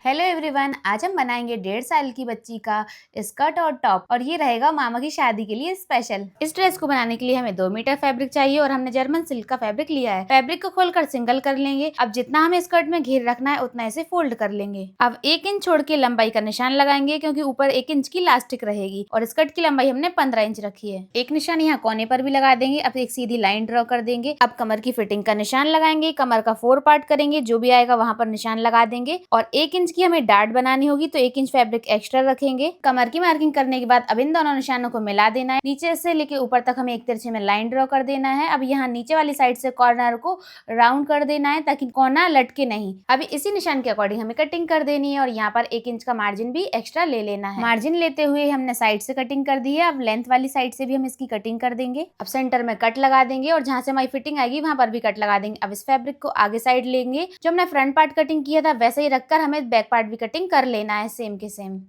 Hello everyone, आज हम बनाएंगे 1.5 साल की बच्ची का स्कर्ट और टॉप और ये रहेगा मामा की शादी के लिए स्पेशल। इस ड्रेस को बनाने के लिए हमें 2 मीटर फैब्रिक चाहिए और हमने जर्मन सिल्क का फैब्रिक लिया है। फैब्रिक को खोलकर सिंगल कर लेंगे। अब जितना हमें स्कर्ट में घेर रखना है उतना इसे फोल्ड कर लेंगे। अब 1 इंच छोड़ के लंबाई का निशान लगाएंगे क्योंकि ऊपर 1 इंच की इलास्टिक रहेगी और स्कर्ट की लंबाई हमने 15 इंच रखी है। एक निशान यहाँ कोने पर भी लगा देंगे। अब एक सीधी लाइन ड्रॉ कर देंगे। अब कमर की फिटिंग का निशान लगाएंगे। कमर का 4 पार्ट करेंगे, जो भी आएगा वहां पर निशान लगा देंगे और 1 इंच की हमें डार्ट बनानी होगी तो 1 इंच फैब्रिक एक्स्ट्रा रखेंगे। कमर की मार्किंग करने के बाद अब इन दोनों निशानों को मिला देना है। नीचे से लेके ऊपर तक हमें एक तिरछे में लाइन ड्रॉ कर देना है। अब यहाँ नीचे वाली साइड से कॉर्नर को राउंड कर देना है ताकि कॉर्नर लटके नहीं। अभी इसी निशान के अकॉर्डिंग हमें कटिंग कर देनी है और यहाँ पर 1 इंच का मार्जिन भी एक्स्ट्रा ले लेना है। मार्जिन लेते हुए हमने साइड से कटिंग कर दी है। अब लेंथ वाली साइड से भी हम इसकी कटिंग कर देंगे। अब सेंटर में कट लगा देंगे और जहाँ से हमारी फिटिंग आएगी वहां पर भी कट लगा देंगे। अब इस फैब्रिक को आगे साइड लेंगे। जो हमने फ्रंट पार्ट कटिंग किया था वैसे ही रखकर हमें बैक पार्ट भी कटिंग कर लेना है सेम के सेम।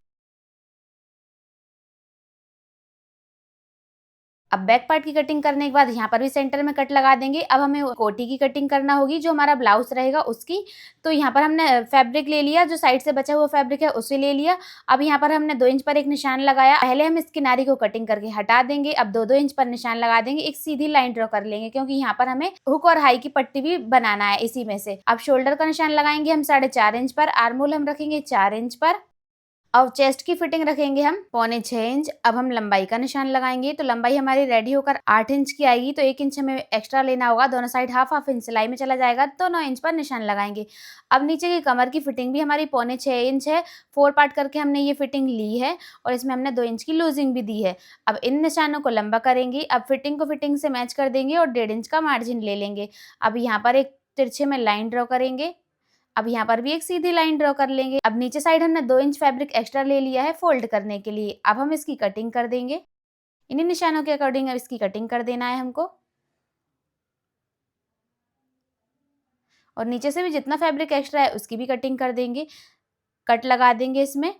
अब बैक पार्ट की कटिंग करने के बाद यहाँ पर भी सेंटर में कट लगा देंगे। अब हमें कोटी की कटिंग करना होगी जो हमारा ब्लाउज रहेगा उसकी। तो यहाँ पर हमने फैब्रिक ले लिया, जो साइड से बचा हुआ फैब्रिक है उसे ले लिया। अब यहाँ पर हमने 2 इंच पर एक निशान लगाया। पहले हम इस किनारी को कटिंग करके हटा देंगे। अब 2-2 इंच पर निशान लगा देंगे। एक सीधी लाइन ड्रॉ कर लेंगे क्योंकि यहाँ पर हमें हुक और हाई की पट्टी भी बनाना है इसी में से। अब शोल्डर का निशान लगाएंगे हम 4.5 इंच पर। आर्मोल हम रखेंगे 4 इंच पर। और चेस्ट की फिटिंग रखेंगे हम 6.25 इंच। अब हम लंबाई का निशान लगाएंगे तो लंबाई हमारी रेडी होकर 8 इंच की आएगी तो 1 इंच हमें एक्स्ट्रा लेना होगा। दोनों साइड हाफ हाफ इंच सिलाई में चला जाएगा तो 9 इंच पर निशान लगाएंगे। अब नीचे की कमर की फिटिंग भी हमारी 6.25 इंच है। 4 पार्ट करके हमने ये फिटिंग ली है और इसमें हमने 2 इंच की लूजिंग भी दी है। अब इन निशानों को लंबा करेंगे। अब फिटिंग को फिटिंग से मैच कर देंगे और 1.5 इंच का मार्जिन ले लेंगे। अब यहाँ पर एक तिरछे में लाइन ड्रॉ करेंगे। अब यहाँ पर भी एक सीधी लाइन ड्रॉ कर लेंगे। अब नीचे साइड हमने 2 इंच फैब्रिक एक्स्ट्रा ले लिया है फोल्ड करने के लिए। अब हम इसकी कटिंग कर देंगे। इन्हीं निशानों के अकॉर्डिंग अब इसकी कटिंग कर देना है हमको। और नीचे से भी जितना फैब्रिक एक्स्ट्रा है उसकी भी कटिंग कर देंगे। कट लगा देंगे इसमें।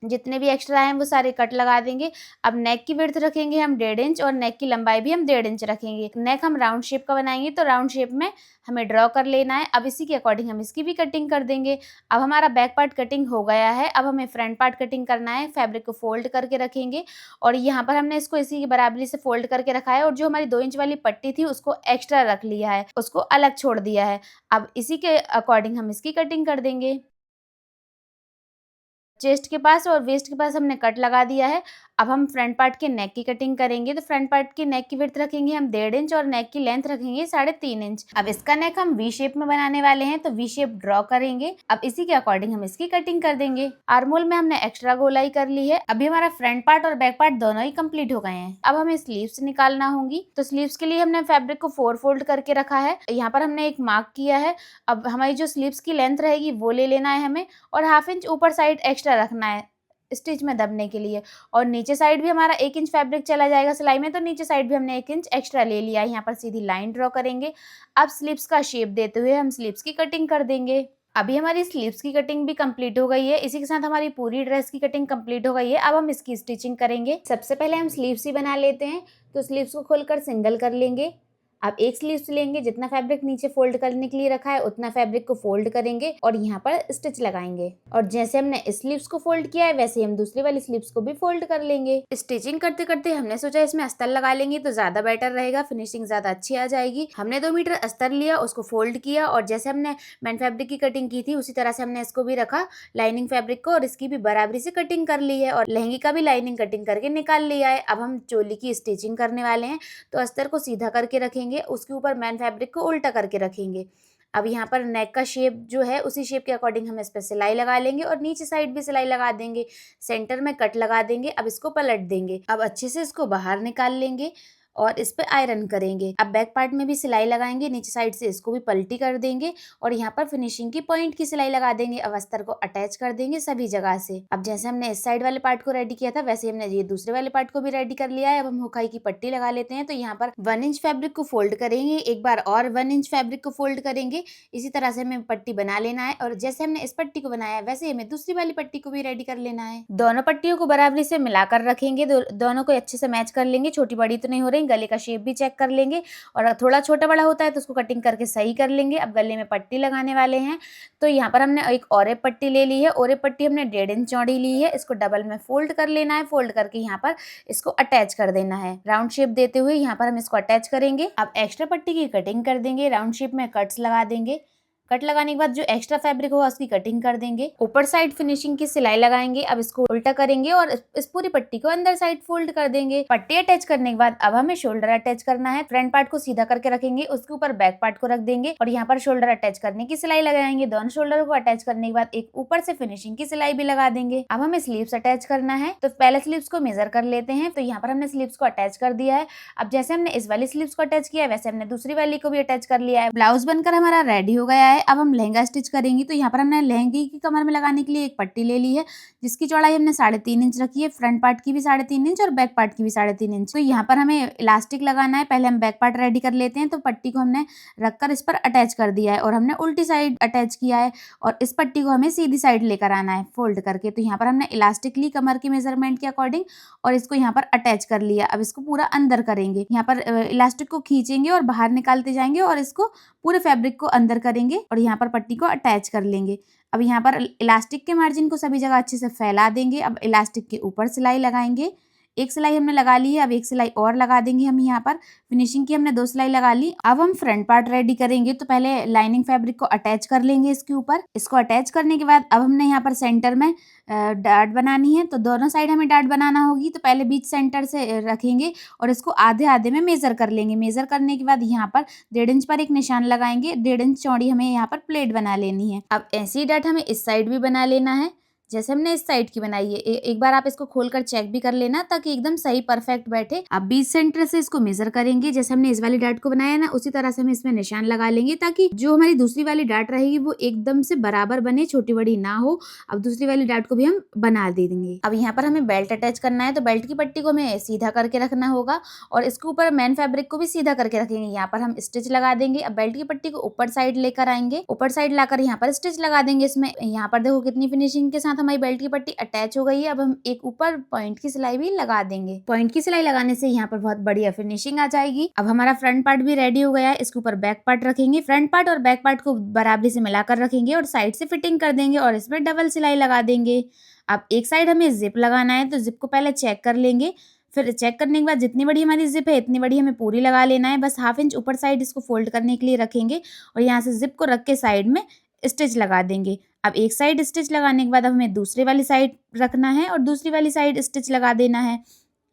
जितने भी एक्स्ट्रा हैं वो सारे कट लगा देंगे। अब नेक की विड्थ रखेंगे हम 1.5 इंच और नेक की लंबाई भी हम 1.5 इंच रखेंगे। नेक हम राउंड शेप का बनाएंगे तो राउंड शेप में हमें ड्रॉ कर लेना है। अब इसी के अकॉर्डिंग हम इसकी भी कटिंग कर देंगे। अब हमारा बैक पार्ट कटिंग हो गया है। अब हमें फ्रंट पार्ट कटिंग करना है। फैब्रिक को फोल्ड करके रखेंगे और यहाँ पर हमने इसको इसी की बराबरी से फोल्ड करके रखा है और जो हमारी 2 इंच वाली पट्टी थी उसको एक्स्ट्रा रख लिया है, उसको अलग छोड़ दिया है। अब इसी के अकॉर्डिंग हम इसकी कटिंग कर देंगे। चेस्ट के पास और वेस्ट के पास हमने कट लगा दिया है। अब हम फ्रंट पार्ट के नेक की कटिंग करेंगे तो फ्रंट पार्ट की नेक की विड्थ रखेंगे हम 1.5 इंच और नेक की लेंथ रखेंगे 3.5 इंच। अब इसका नेक हम वी शेप में बनाने वाले हैं तो वी शेप ड्रॉ करेंगे। अब इसी के अकॉर्डिंग हम इसकी कटिंग कर देंगे। आर्मोल में हमने एक्स्ट्रा गोलाई कर ली है। अभी हमारा फ्रंट पार्ट और बैक पार्ट दोनों ही कंप्लीट हो गए हैं। अब हमें स्लीव्स निकालना होंगी तो स्लीव्स के लिए हमने फैब्रिक को 4 फोल्ड करके रखा है। यहाँ पर हमने एक मार्क किया है। अब हमारी जो स्लीव्स की लेंथ रहेगी वो ले लेना है हमें और हाफ इंच ऊपर साइड एक्स्ट्रा रखना है स्टिच में दबने के लिए। और नीचे साइड भी हमारा 1 इंच फैब्रिक चला जाएगा सिलाई में तो नीचे साइड भी हमने 1 इंच एक्स्ट्रा ले लिया है। यहाँ पर सीधी लाइन ड्रॉ करेंगे। अब स्लीव्स का शेप देते हुए हम स्लीव्स की कटिंग कर देंगे। अभी हमारी स्लीव्स की कटिंग भी कंप्लीट हो गई है। इसी के साथ हमारी पूरी ड्रेस की कटिंग कंप्लीट हो गई है। अब हम इसकी स्टिचिंग करेंगे। सबसे पहले हम स्लीव्स ही बना लेते हैं तो स्लीव्स को खोलकर सिंगल कर लेंगे। अब एक स्लीव्स लेंगे, जितना फैब्रिक नीचे फोल्ड करने के लिए रखा है उतना फैब्रिक को फोल्ड करेंगे और यहाँ पर स्टिच लगाएंगे। और जैसे हमने इस स्लीव्स को फोल्ड किया है वैसे हम दूसरी वाली स्लीव्स को भी फोल्ड कर लेंगे। स्टिचिंग करते करते हमने सोचा इसमें अस्तर लगा लेंगे तो ज्यादा बेटर रहेगा, फिनिशिंग ज्यादा अच्छी आ जाएगी। हमने 2 मीटर अस्तर लिया, उसको फोल्ड किया और जैसे हमने मैन फैब्रिक की कटिंग की थी उसी तरह से हमने इसको भी रखा लाइनिंग फैब्रिक को और इसकी भी बराबरी से कटिंग कर ली है और लहंगे का भी लाइनिंग कटिंग करके निकाल लिया है। अब हम चोली की स्टिचिंग करने वाले हैं तो अस्तर को सीधा करके रखेंगे, उसके ऊपर मैन फैब्रिक को उल्टा करके रखेंगे। अब यहाँ पर नेक का शेप जो है उसी शेप के अकॉर्डिंग हम इस पर सिलाई लगा लेंगे और नीचे साइड भी सिलाई लगा देंगे। सेंटर में कट लगा देंगे। अब इसको पलट देंगे। अब अच्छे से इसको बाहर निकाल लेंगे और इस पे आयरन करेंगे। अब बैक पार्ट में भी सिलाई लगाएंगे, नीचे साइड से इसको भी पलटी कर देंगे और यहाँ पर फिनिशिंग की पॉइंट की सिलाई लगा देंगे। अब अस्तर को अटैच कर देंगे सभी जगह से। अब जैसे हमने इस साइड वाले पार्ट को रेडी किया था वैसे हमने ये दूसरे वाले पार्ट को भी रेडी कर लिया है। अब हम हुकाई की पट्टी लगा लेते हैं तो यहाँ पर 1 इंच फैब्रिक को फोल्ड करेंगे, एक बार और 1 इंच फैब्रिक को फोल्ड करेंगे। इसी तरह से हमें पट्टी बना लेना है और जैसे हमने इस पट्टी को बनाया है वैसे हमें दूसरी वाली पट्टी को भी रेडी कर लेना है। दोनों पट्टियों को बराबरी से मिलाकर रखेंगे, दोनों को अच्छे से मैच कर लेंगे। छोटी बड़ी तो नहीं हो रही, गले का शेप भी चेक कर लेंगे और थोड़ा छोटा बड़ा होता है तो उसको कटिंग करके सही कर लेंगे। अब गले में पट्टी लगाने वाले हैं, तो यहाँ पर हमने एक और पट्टी ले ली है। और पट्टी हमने 1.5 इंच चौड़ी ली है। इसको डबल में फोल्ड कर लेना है। फोल्ड करके यहाँ पर इसको अटैच कर देना है। राउंड शेप देते हुए यहाँ पर हम इसको अटैच करेंगे। अब एक्स्ट्रा पट्टी की कटिंग कर देंगे। राउंड शेप में कट्स लगा देंगे। कट लगाने के बाद जो एक्स्ट्रा फैब्रिक होगा उसकी कटिंग कर देंगे। ऊपर साइड फिनिशिंग की सिलाई लगाएंगे। अब इसको उल्टा करेंगे और इस पूरी पट्टी को अंदर साइड फोल्ड कर देंगे। पट्टी अटैच करने के बाद अब हमें शोल्डर अटैच करना है। फ्रंट पार्ट को सीधा करके रखेंगे, उसके ऊपर बैक पार्ट को रख देंगे और यहाँ पर शोल्डर अटैच करने की सिलाई लगाएंगे। दोनों शोल्डर को अटैच करने के बाद एक ऊपर से फिनिशिंग की सिलाई भी लगा देंगे। अब हमें स्लीव्स अटैच करना है, तो पहले स्लीव्स को मेजर कर लेते हैं। तो यहाँ पर हमने स्लीव्स को अटैच कर दिया है। अब जैसे हमने इस वाली स्लीव्स को अटैच किया है वैसे हमने दूसरी वाली को भी अटैच कर लिया है। ब्लाउज बनकर हमारा रेडी हो गया है। अब हम लहंगा स्टिच करेंगे। तो यहाँ पर हमने लहंगे की कमर में लगाने के लिए एक पट्टी ले ली है, जिसकी चौड़ाई हमने 3.5 इंच रखी है। फ्रंट पार्ट की भी 3.5 इंच और बैक पार्ट की भी 3.5 इंच। तो यहाँ पर हमें इलास्टिक लगाना है। पहले हम बैक पार्ट रेडी कर लेते हैं। तो पट्टी को हमने रखकर इस पर अटैच कर दिया है और हमने उल्टी साइड अटैच किया है और इस पट्टी को हमें सीधी साइड लेकर आना है फोल्ड करके। तो यहाँ पर हमने इलास्टिक ली कमर की मेजरमेंट के अकॉर्डिंग और इसको यहाँ पर अटैच कर लिया। अब इसको पूरा अंदर करेंगे। यहाँ पर इलास्टिक को खींचेंगे और बाहर निकालते जाएंगे और इसको पूरे फैब्रिक को अंदर करेंगे और यहाँ पर पट्टी को अटैच कर लेंगे। अब यहाँ पर इलास्टिक के मार्जिन को सभी जगह अच्छे से फैला देंगे। अब इलास्टिक के ऊपर सिलाई लगाएंगे। एक सिलाई हमने लगा ली है, अब एक सिलाई और लगा देंगे हम। यहाँ पर फिनिशिंग की हमने 2 सिलाई लगा ली। अब हम फ्रंट पार्ट रेडी करेंगे। तो पहले लाइनिंग फैब्रिक को अटैच कर लेंगे इसके ऊपर। इसको अटैच करने के बाद अब हमने यहाँ पर सेंटर में डार्ट बनानी है। तो दोनों साइड हमें डार्ट बनाना होगी। तो पहले बीच सेंटर से रखेंगे और इसको आधे आधे में मेजर कर लेंगे। मेजर करने के बाद यहाँ पर 1.5 इंच पर एक निशान लगाएंगे। 1.5 इंच चौड़ी हमें यहाँ पर प्लेट बना लेनी है। अब ऐसी डार्ट हमें इस साइड भी बना लेना है जैसे हमने इस साइड की बनाई है। एक बार आप इसको खोलकर चेक भी कर लेना ताकि एकदम सही परफेक्ट बैठे। अब बीच सेंटर से इसको मेजर करेंगे। जैसे हमने इस वाली डार्ट को बनाया ना उसी तरह से हम इसमें निशान लगा लेंगे ताकि जो हमारी दूसरी वाली डार्ट रहेगी वो एकदम से बराबर बने, छोटी बड़ी ना हो। अब दूसरी वाली डार्ट को भी हम बना दे देंगे। अब यहाँ पर हमें बेल्ट अटैच करना है। तो बेल्ट की पट्टी को हमें सीधा करके रखना होगा और इसके ऊपर मेन फैब्रिक को भी सीधा करके रखेंगे। यहाँ पर हम स्टिच लगा देंगे। अब बेल्ट की पट्टी को ऊपर साइड लेकर आएंगे। ऊपर साइड लाकर यहाँ पर स्टिच लगा देंगे। इसमें यहाँ पर देखो कितनी फिनिशिंग के साथ हमारी बेल्ट की पट्टी अटैच हो गई है। अब हम एक ऊपर पॉइंट की सिलाई भी लगा देंगे। पॉइंट की सिलाई लगाने से यहाँ पर बहुत बढ़िया फिनिशिंग आ जाएगी। अब हमारा फ्रंट पार्ट भी रेडी हो गया है। इसके ऊपर बैक पार्ट रखेंगे। फ्रंट पार्ट और बैक पार्ट को बराबरी से मिलाकर रखेंगे और साइड से फिटिंग कर देंगे और इसमें डबल सिलाई लगा देंगे। अब एक साइड हमें जिप लगाना है। तो जिप को पहले चेक कर लेंगे। फिर चेक करने के बाद जितनी बड़ी हमारी जिप है इतनी बड़ी हमें पूरी लगा लेना है। बस 1/2 इंच ऊपर साइड इसको फोल्ड करने के लिए रखेंगे और यहाँ से जिप को रख के साइड में स्टिच लगा देंगे। अब एक साइड स्टिच लगाने के बाद अब हमें दूसरी वाली साइड रखना है और दूसरी वाली साइड स्टिच लगा देना है।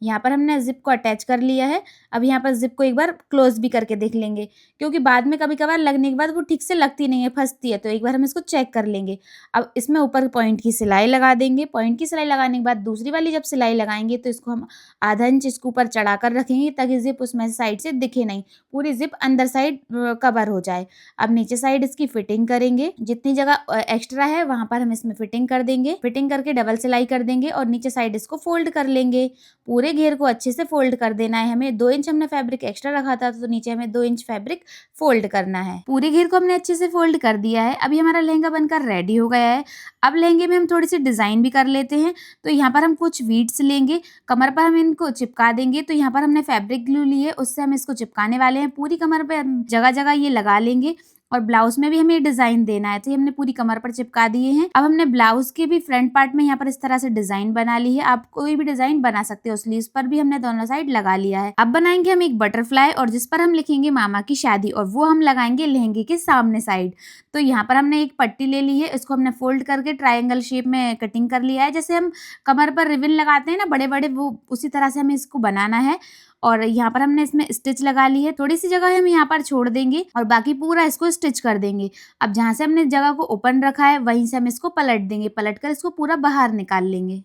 यहाँ पर हमने जिप को अटैच कर लिया है। अब यहाँ पर जिप को एक बार क्लोज भी करके देख लेंगे क्योंकि बाद में कभी कभार लगने के बाद वो ठीक से लगती नहीं है, फंसती है। तो एक बार हम इसको चेक कर लेंगे। अब इसमें ऊपर पॉइंट की सिलाई लगा देंगे। पॉइंट की सिलाई लगाने के बाद दूसरी वाली जब सिलाई लगाएंगे तो इसको हम 1/2 इंच इसके ऊपर चढ़ा कर रखेंगे ताकि जिप उसमें साइड से दिखे नहीं, पूरी जिप अंदर साइड कवर हो जाए। अब नीचे साइड इसकी फिटिंग करेंगे। जितनी जगह एक्स्ट्रा है वहां पर हम इसमें फिटिंग कर देंगे। फिटिंग करके डबल सिलाई कर देंगे और नीचे साइड इसको फोल्ड कर लेंगे। पूरे घेर को अच्छे से फोल्ड कर देना है हमें। 2 इंच हमने फैब्रिक एक्स्ट्रा रखा था तो नीचे हमें 2 इंच फैब्रिक फोल्ड करना है। पूरे घेर को हमने अच्छे से फोल्ड कर दिया है। अभी हमारा लहंगा बनकर रेडी हो गया है। अब लहंगे में हम थोड़ी सी डिजाइन भी कर लेते हैं। तो यहाँ पर हम कुछ वीड्स लेंगे, कमर पर हम इनको चिपका देंगे। तो यहाँ पर हमने फैब्रिक ग्लू ली है, उससे हम इसको चिपकाने वाले हैं। पूरी कमर पे जगह जगह ये लगा लेंगे और ब्लाउज में भी हमें डिजाइन देना है तो ये हमने पूरी कमर पर चिपका दिए हैं। अब हमने ब्लाउज के भी फ्रंट पार्ट में यहाँ पर इस तरह से डिजाइन बना ली है। आप कोई भी डिजाइन बना सकते हो। स्लीव्स पर भी हमने दोनों साइड लगा लिया है। अब बनाएंगे हम एक बटरफ्लाई और जिस पर हम लिखेंगे मामा की शादी और वो हम लगाएंगे लहंगे के सामने साइड। तो यहाँ पर हमने एक पट्टी ले ली है, इसको हमने फोल्ड करके ट्रायंगल शेप में कटिंग कर लिया है। जैसे हम कमर पर रिबन लगाते हैं ना बड़े बड़े, वो उसी तरह से हमें इसको बनाना है। और यहाँ पर हमने इसमें स्टिच लगा ली है। थोड़ी सी जगह हम यहाँ पर छोड़ देंगे और बाकी पूरा इसको स्टिच कर देंगे। अब जहाँ से हमने जगह को ओपन रखा है वहीं से हम इसको पलट देंगे। पलट कर इसको पूरा बाहर निकाल लेंगे।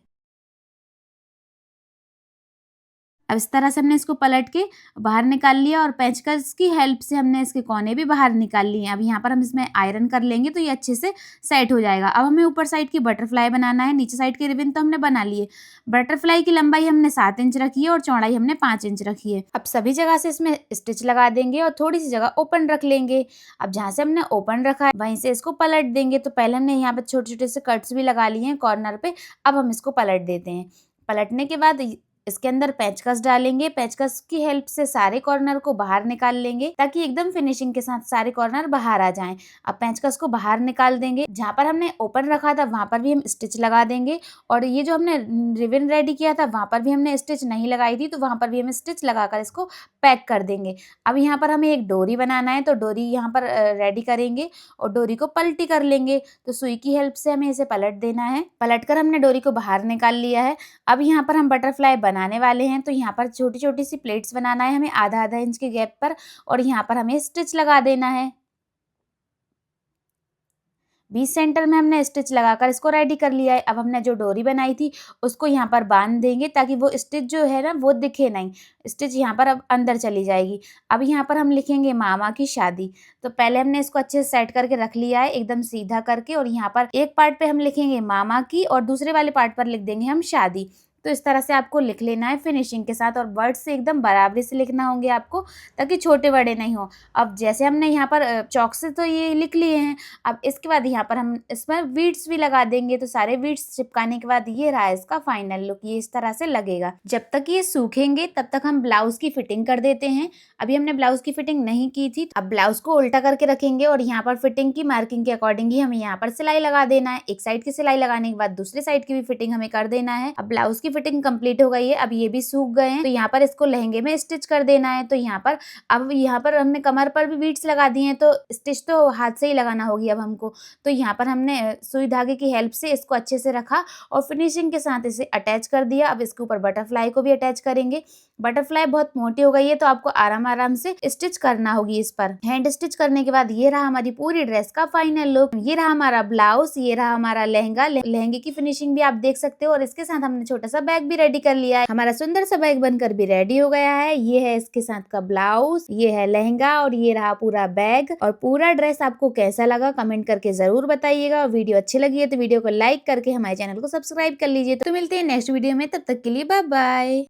अब इस तरह से हमने इसको पलट के बाहर निकाल लिया और पेंचकस की हेल्प से हमने इसके कोने भी बाहर निकाल लिए हैं। अब यहाँ पर हम इसमें आयरन कर लेंगे तो ये अच्छे से सेट हो जाएगा। अब हमें ऊपर साइड की बटरफ्लाई बनाना है। नीचे साइड के रिबन तो हमने बना लिए। बटरफ्लाई की लंबाई हमने 7 इंच रखी है और चौड़ाई हमने 5 इंच रखी है। अब सभी जगह से इसमें स्टिच लगा देंगे और थोड़ी सी जगह ओपन रख लेंगे। अब जहाँ से हमने ओपन रखा है वहीं से इसको पलट देंगे। तो पहले हमने यहाँ पे छोटे छोटे से कट्स भी लगा लिए हैं कॉर्नर पे। अब हम इसको पलट देते हैं। पलटने के बाद इसके अंदर पेचकस डालेंगे, पेचकस की हेल्प से सारे कॉर्नर को बाहर निकाल लेंगे ताकि एकदम फिनिशिंग के साथ सारे कॉर्नर बाहर आ जाएं। अब पेचकस को बाहर निकाल देंगे, जहाँ पर हमने ओपन रखा था वहां पर भी हम स्टिच लगा देंगे, और ये जो हमने रिबन रेडी किया था वहां पर भी हमने स्टिच नहीं लगाई थी, तो वहां पर भी हम स्टिच लगाकर इसको पैक कर देंगे। अब यहाँ पर हमें एक डोरी बनाना है, तो डोरी यहाँ पर रेडी करेंगे और डोरी को पलटी कर लेंगे। तो सुई की हेल्प से हमें इसे पलट देना है। पलट कर हमने डोरी को बाहर निकाल लिया है। अब यहाँ पर हम बटरफ्लाई बनाने वाले हैं, तो यहाँ पर छोटी छोटी सी प्लेट्स बनाना है हमें आधा आधा इंच के गैप पर, और यहाँ पर हमें स्टिच लगा देना है। 20 सेंटर में हमने स्टिच लगाकर इसको रेडी कर लिया है। अब हमने जो डोरी बनाई थी उसको यहाँ पर बांध देंगे ताकि वो स्टिच जो है ना वो दिखे नहीं, स्टिच यहाँ पर अब अंदर चली जाएगी। अब यहाँ पर हम लिखेंगे मामा की शादी। तो पहले हमने इसको अच्छे से सेट करके रख लिया है एकदम सीधा करके, और यहाँ पर एक पार्ट पे हम लिखेंगे मामा की और दूसरे वाले पार्ट पर लिख देंगे हम शादी। तो इस तरह से आपको लिख लेना है फिनिशिंग के साथ, और वर्ड से एकदम बराबरी से लिखना होंगे आपको ताकि छोटे बड़े नहीं हो। अब जैसे हमने यहाँ पर चौक से तो ये लिख लिए हैं, अब इसके बाद यहाँ पर हम इसमें बीड्स भी लगा देंगे। तो सारे बीड्स चिपकाने के बाद ये रहा इसका फाइनल लुक, ये इस तरह से लगेगा। जब तक ये सूखेंगे तब तक हम ब्लाउज की फिटिंग कर देते हैं। अभी हमने ब्लाउज की फिटिंग नहीं की थी, अब ब्लाउज को उल्टा करके रखेंगे और यहाँ पर फिटिंग की मार्किंग के अकॉर्डिंग ही हमें यहाँ पर सिलाई लगा देना है। एक साइड की सिलाई लगाने के बाद दूसरी साइड की भी फिटिंग हमें कर देना है। अब ब्लाउज की फिटिंग कंप्लीट हो गई है, अब ये भी सूख गए हैं, तो यहाँ पर इसको लहंगे में स्टिच कर देना है। तो यहाँ पर अब यहाँ पर हमने कमर पर भी बीट्स लगा दिए हैं, तो स्टिच तो हाथ से ही लगाना होगी अब हमको। तो यहाँ पर हमने सुई धागे की हेल्प से इसको अच्छे से रखा और फिनिशिंग के साथ इसे अटैच कर दिया। अब इसके ऊपर बटरफ्लाई को भी अटैच करेंगे। बटरफ्लाई बहुत मोटी हो गई है तो आपको आराम आराम से स्टिच करना होगी इस पर। हैंड स्टिच करने के बाद ये रहा हमारी पूरी ड्रेस का फाइनल लुक। ये रहा हमारा ब्लाउज, ये रहा हमारा लहंगा। लहंगे की फिनिशिंग भी आप देख सकते हो, और इसके साथ हमने छोटा सा बैग भी रेडी कर लिया है। हमारा सुंदर सा बैग बनकर भी रेडी हो गया है। ये है इसके साथ का ब्लाउज, ये है लहंगा, और ये रहा पूरा बैग। और पूरा ड्रेस आपको कैसा लगा कमेंट करके जरूर बताइएगा। और वीडियो अच्छी लगी है तो वीडियो को लाइक करके हमारे चैनल को सब्सक्राइब कर लीजिए। तो मिलते हैं नेक्स्ट वीडियो में, तब तक के लिए बाय बाय।